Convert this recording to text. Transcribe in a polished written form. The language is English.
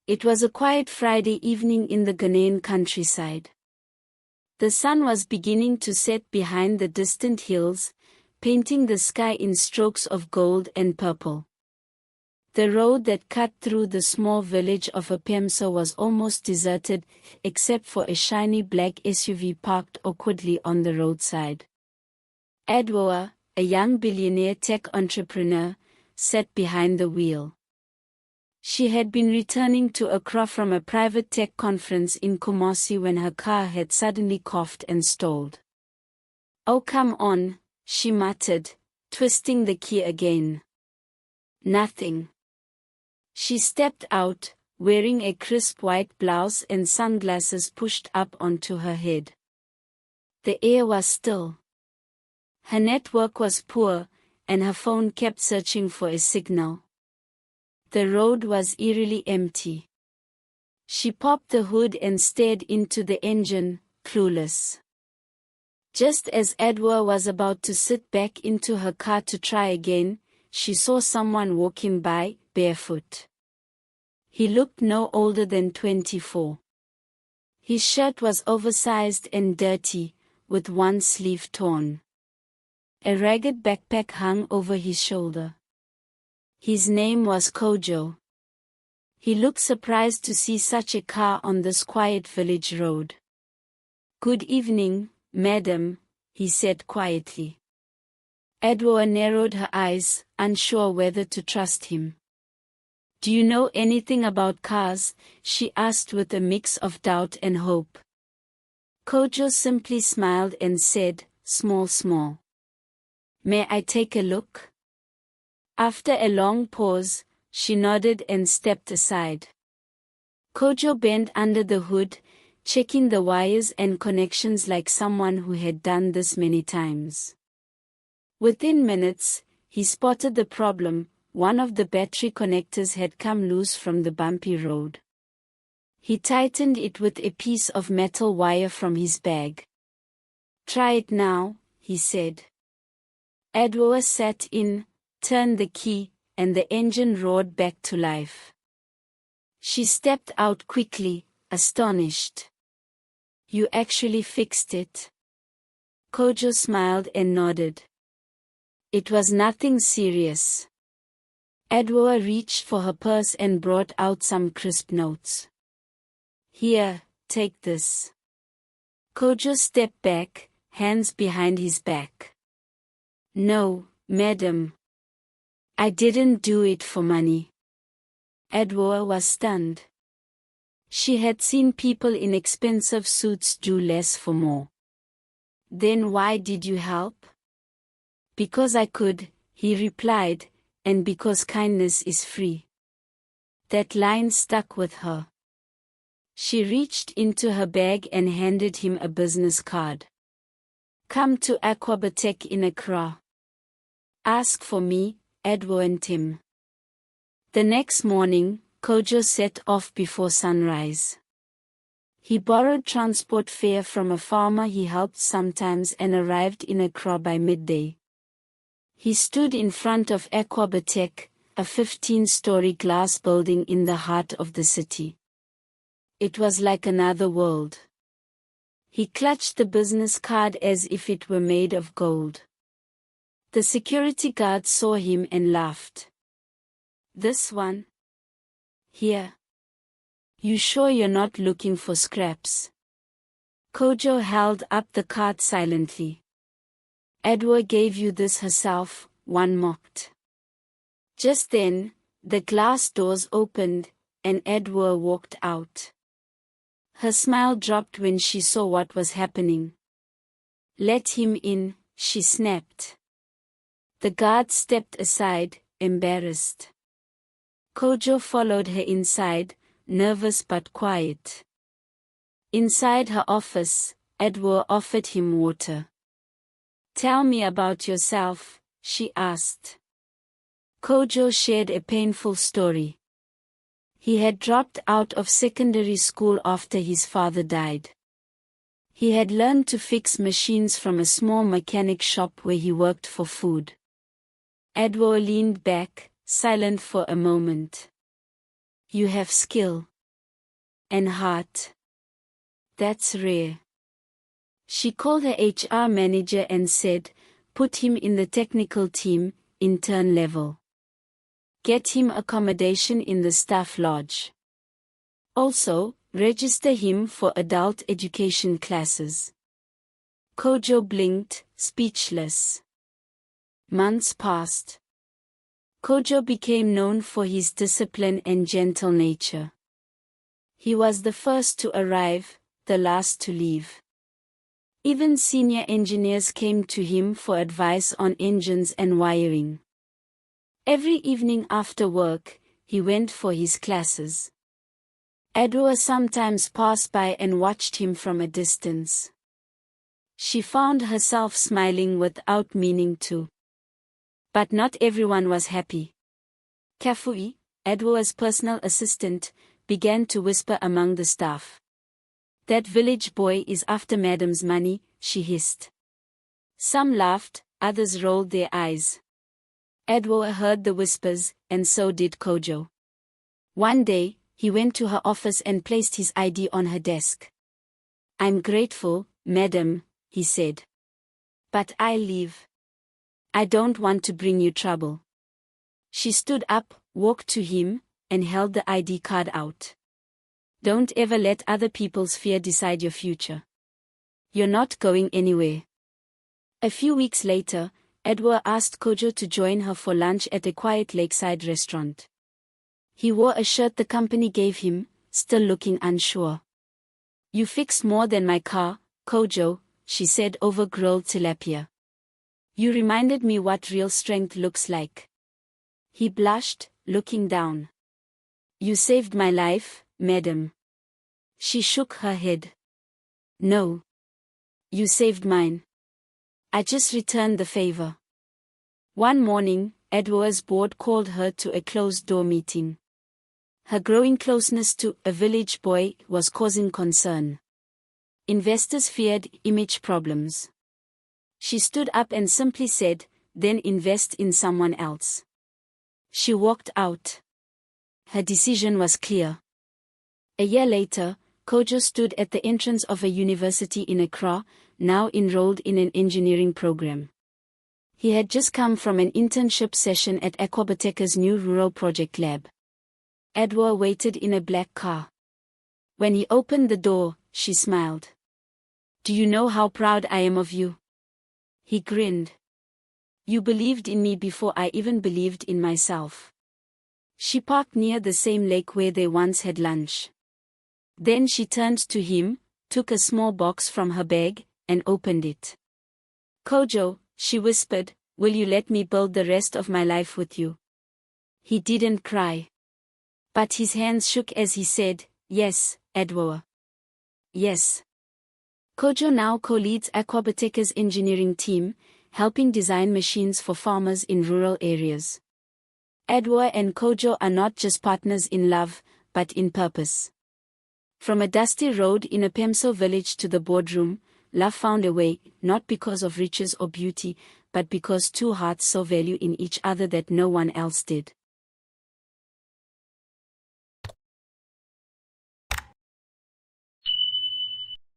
It was a quiet Friday evening in the Ghanaian countryside. The sun was beginning to set behind the distant hills, painting the sky in strokes of gold and purple. The road that cut through the small village of Apemso was almost deserted, except for a shiny black SUV parked awkwardly on the roadside. Edwoa, a young billionaire tech entrepreneur, sat behind the wheel. She had been returning to Accra from a private tech conference in Kumasi when her car had suddenly coughed and stalled. "Oh, come on," she muttered, twisting the key again. Nothing. She stepped out, wearing a crisp white blouse and sunglasses pushed up onto her head. The air was still. Her network was poor, and her phone kept searching for a signal. The road was eerily empty. She popped the hood and stared into the engine, clueless. Just as Edward was about to sit back into her car to try again, she saw someone walking by, barefoot. He looked no older than 24. His shirt was oversized and dirty, with one sleeve torn. A ragged backpack hung over his shoulder. His name was Kojo. He looked surprised to see such a car on this quiet village road. "Good evening, madam," he said quietly. Edwoa narrowed her eyes, unsure whether to trust him. "Do you know anything about cars?" she asked with a mix of doubt and hope. Kojo simply smiled and said, small. "May I take a look?" After a long pause, she nodded and stepped aside. Kojo bent under the hood, checking the wires and connections like someone who had done this many times. Within minutes, he spotted the problem. One of the battery connectors had come loose from the bumpy road. He tightened it with a piece of metal wire from his bag. "Try it now," he said. Edwoa sat in, turned the key, and the engine roared back to life. She stepped out quickly, astonished. "You actually fixed it?" Kojo smiled and nodded. "It was nothing serious." Edwoa reached for her purse and brought out some crisp notes. "Here, take this." Kojo stepped back, hands behind his back. "No, madam. I didn't do it for money." Edwoa was stunned. She had seen people in expensive suits do less for more. "Then why did you help?" "Because I could," he replied, "and because kindness is free." That line stuck with her. She reached into her bag and handed him a business card. "Come to Aquabatek in Accra. Ask for me, Edward and Tim." The next morning, Kojo set off before sunrise. He borrowed transport fare from a farmer he helped sometimes and arrived in Accra by midday. He stood in front of Aquabatek, a 15-story glass building in the heart of the city. It was like another world. He clutched the business card as if it were made of gold. The security guard saw him and laughed. "This one? Here. You sure you're not looking for scraps?" Kojo held up the card silently. "Edwoa gave you this herself," one mocked. Just then, the glass doors opened, and Edwoa walked out. Her smile dropped when she saw what was happening. "Let him in," she snapped. The guard stepped aside, embarrassed. Kojo followed her inside, nervous but quiet. Inside her office, Edwoa offered him water. "Tell me about yourself," she asked. Kojo shared a painful story. He had dropped out of secondary school after his father died. He had learned to fix machines from a small mechanic shop where he worked for food. Edwoa leaned back, silent for a moment. "You have skill." and heart. That's rare. She called her HR manager and said, put him in the technical team, intern level. Get him accommodation in the staff lodge. Also, register him for adult education classes. Kojo blinked, speechless. Months passed. Kojo became known for his discipline and gentle nature. He was the first to arrive, the last to leave. Even senior engineers came to him for advice on engines and wiring. Every evening after work, he went for his classes. Edwa sometimes passed by and watched him from a distance. She found herself smiling without meaning to. But not everyone was happy. Kafui, Edwa's personal assistant, began to whisper among the staff. That village boy is after madam's money, she hissed. Some laughed, others rolled their eyes. Edwa heard the whispers, and so did Kojo. One day, he went to her office and placed his ID on her desk. I'm grateful, madam, he said. But I'll leave. I don't want to bring you trouble. She stood up, walked to him, and held the ID card out. Don't ever let other people's fear decide your future. You're not going anywhere. A few weeks later, Edwa asked Kojo to join her for lunch at a quiet lakeside restaurant. He wore a shirt the company gave him, still looking unsure. You fixed more than my car, Kojo, she said over grilled tilapia. You reminded me what real strength looks like. He blushed, looking down. You saved my life, madam. She shook her head. No. You saved mine. I just returned the favor. One morning, Edwa's board called her to a closed-door meeting. Her growing closeness to a village boy was causing concern. Investors feared image problems. She stood up and simply said, then invest in someone else. She walked out. Her decision was clear. A year later, Kojo stood at the entrance of a university in Accra, now enrolled in an engineering program. He had just come from an internship session at Aquaboteka's new rural project lab. Edwa waited in a black car. When he opened the door, she smiled. Do you know how proud I am of you? He grinned. You believed in me before I even believed in myself. She parked near the same lake where they once had lunch. Then she turned to him, took a small box from her bag, and opened it. Kojo, she whispered, will you let me build the rest of my life with you? He didn't cry. But his hands shook as he said, yes, Edwa. Yes. Kojo now co-leads Aquaboteka's engineering team, helping design machines for farmers in rural areas. Edwa and Kojo are not just partners in love, but in purpose. From a dusty road in a Pemso village to the boardroom, love found a way, not because of riches or beauty, but because two hearts saw value in each other that no one else did.